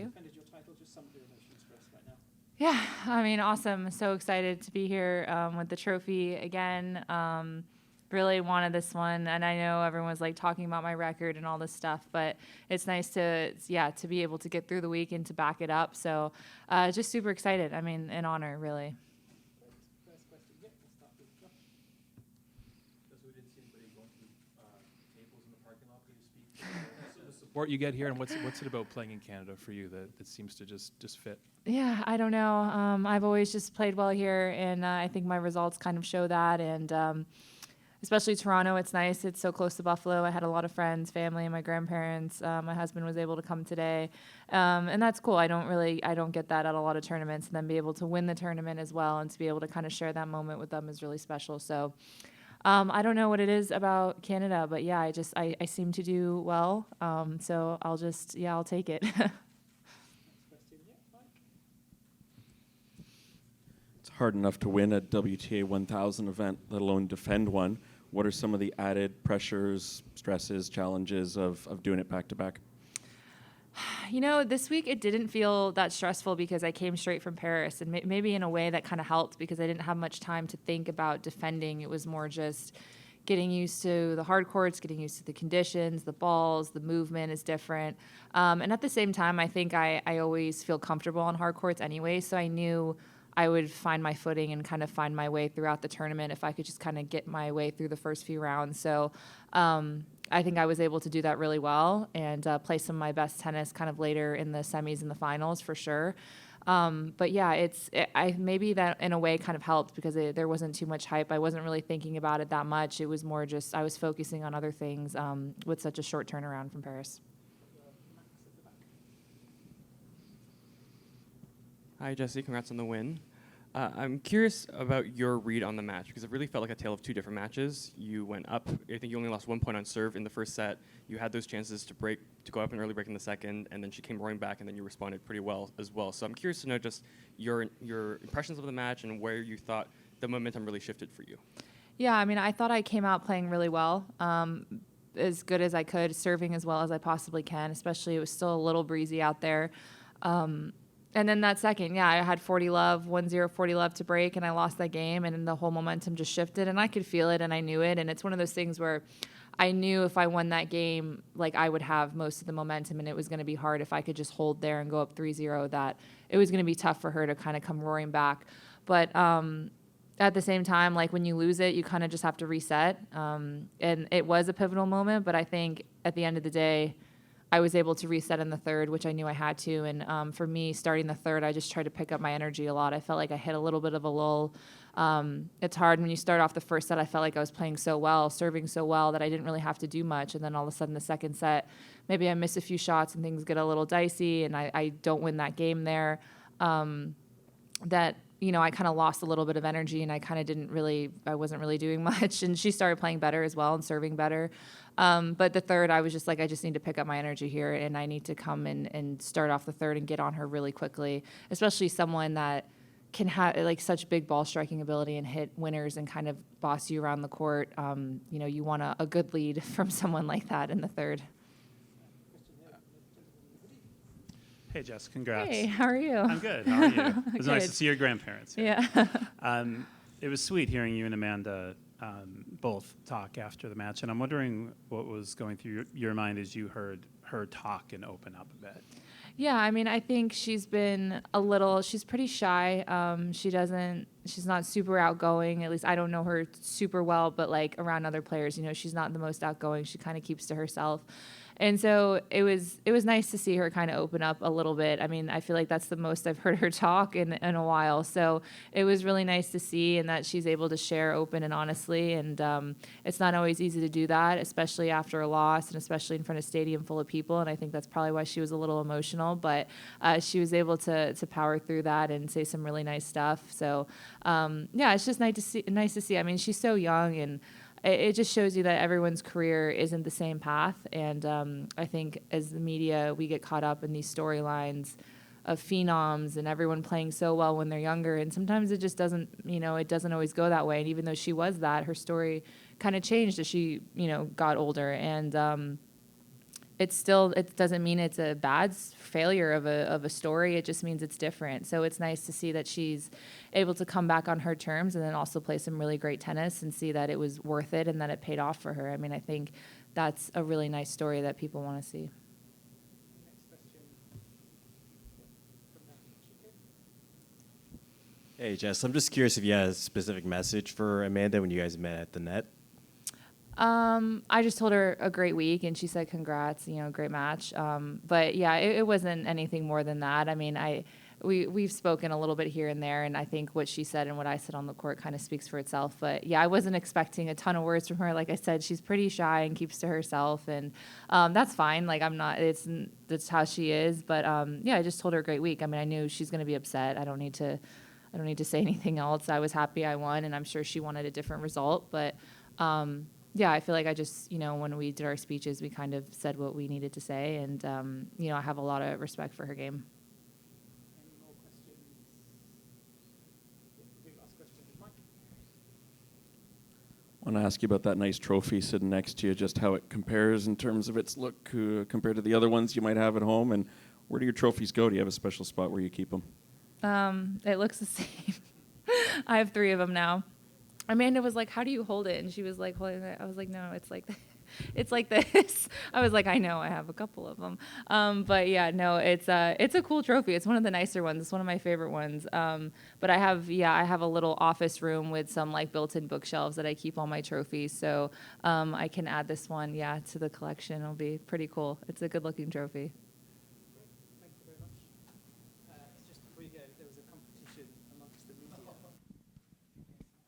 you. Defended your title, just some of your emotions for us right now. Yeah, I mean, awesome. So excited to be here with the trophy again. Really wanted this one, and I know everyone was like talking about my record and all this stuff, but it's nice to be able to get through the week and to back it up. So just super excited. I mean, an honor, really. First question. Yeah, we'll start with Josh. We didn't see anybody going through tables in the parking lot. Can you speak to the support you get here, and what's it about playing in Canada for you that seems to just fit? Yeah, I don't know. I've always just played well here, and I think my results kind of show that. And especially Toronto, it's nice. It's so close to Buffalo. I had a lot of friends, family, my grandparents. My husband was able to come today, and that's cool. I don't get that at a lot of tournaments, and then be able to win the tournament as well, and to be able to kind of share that moment with them is really special. So I don't know what it is about Canada, but yeah, I seem to do well. So I'll take it. It's hard enough to win a WTA 1000 event, let alone defend one. What are some of the added pressures, stresses, challenges of doing it back to back? You know, this week it didn't feel that stressful because I came straight from Paris, and maybe in a way that kind of helped because I didn't have much time to think about defending. It was more just getting used to the hard courts, getting used to the conditions, the balls, the movement is different. And at the same time, I think I always feel comfortable on hard courts anyway, so I knew I would find my footing and kind of find my way throughout the tournament if I could just kind of get my way through the first few rounds. So I think I was able to do that really well and play some of my best tennis kind of later in the semis and the finals for sure. But yeah, maybe that in a way kind of helped because there wasn't too much hype. I wasn't really thinking about it that much. It was more just I was focusing on other things with such a short turnaround from Paris. Hi, Jesse. Congrats on the win. I'm curious about your read on the match because it really felt like a tale of two different matches. You went up. I think you only lost 1 point on serve in the first set. You had those chances to go up an early break in the second, and then she came roaring back, and then you responded pretty well as well. So I'm curious to know just your impressions of the match and where you thought the momentum really shifted for you. Yeah, I mean, I thought I came out playing really well. As good as I could, serving as well as I possibly can, especially it was still a little breezy out there. And then that second, I had 1-0 40 love to break, and I lost that game, and then the whole momentum just shifted, and I could feel it, and I knew it, and it's one of those things where I knew if I won that game, like I would have most of the momentum, and it was going to be hard if I could just hold there and go up 3-0, that it was going to be tough for her to kind of come roaring back. But at the same time, like when you lose it, you kind of just have to reset, and it was a pivotal moment, but I think at the end of the day, I was able to reset in the third, which I knew I had to. And for me, starting the third, I just tried to pick up my energy a lot. I felt like I hit a little bit of a lull. It's hard when you start off the first set. I felt like I was playing so well, serving so well that I didn't really have to do much. And then all of a sudden, the second set, maybe I miss a few shots and things get a little dicey, and I don't win that game there. I kind of lost a little bit of energy, and I wasn't really doing much. And she started playing better as well and serving better. But the third, I was just like, I just need to pick up my energy here, and I need to come and start off the third and get on her really quickly, especially someone that can have like such big ball striking ability and hit winners and kind of boss you around the court. You want a good lead from someone like that in the third. Hey, Jess, congrats. Hey, how are you? I'm good. How are you? It was nice Good. to see your grandparents here. Yeah. It was sweet hearing you and Amanda both talk after the match, and I'm wondering what was going through your mind as you heard her talk and open up a bit. Yeah, I mean, I think she's pretty shy. She's not super outgoing. At least I don't know her super well, but like around other players, she's not the most outgoing. She kind of keeps to herself. And so it was nice to see her kind of open up a little bit. I mean, I feel like that's the most I've heard her talk in a while. So it was really nice to see, and that she's able to share open and honestly. And it's not always easy to do that, especially after a loss and especially in front of a stadium full of people. And I think that's probably why she was a little emotional. But she was able to power through that and say some really nice stuff. So it's just nice to see. I mean, she's so young, and it just shows you that everyone's career isn't the same path. And I think as the media, we get caught up in these storylines of phenoms and everyone playing so well when they're younger. And sometimes it just doesn't, it doesn't always go that way. And even though she was that, her story kind of changed as she, got older. And it doesn't mean it's a bad failure of a story. It just means it's different. So it's nice to see that she's able to come back on her terms and then also play some really great tennis and see that it was worth it and that it paid off for her. I mean, I think that's a really nice story that people want to see. Next question from Matthew. Hey, Jess, I'm just curious if you had a specific message for Amanda when you guys met at the net. I just told her a great week, and she said congrats, great match. But yeah, it wasn't anything more than that. I mean, we've spoken a little bit here and there, and I think what she said and what I said on the court kind of speaks for itself. But yeah, I wasn't expecting a ton of words from her. Like I said, she's pretty shy and keeps to herself, and that's fine. Like that's how she is. But yeah, I just told her a great week. I mean, I knew she's going to be upset. I don't need to say anything else. I was happy I won, and I'm sure she wanted a different result. But yeah, I feel like I just, when we did our speeches, we kind of said what we needed to say. And, I have a lot of respect for her game. Any more questions? Yeah, big last question. Mike? I want to ask you about that nice trophy sitting next to you, just how it compares in terms of its look compared to the other ones you might have at home. And where do your trophies go? Do you have a special spot where you keep them? It looks the same. I have 3 of them now. Amanda was like, how do you hold it? And she was like, holding it. I was like, no, it's like it's like this. I was like, I know, I have a couple of them. But yeah, no, it's a cool trophy. It's one of the nicer ones. It's one of my favorite ones. But I have a little office room with some like built-in bookshelves that I keep all my trophies. So I can add this one, to the collection. It'll be pretty cool. It's a good-looking trophy.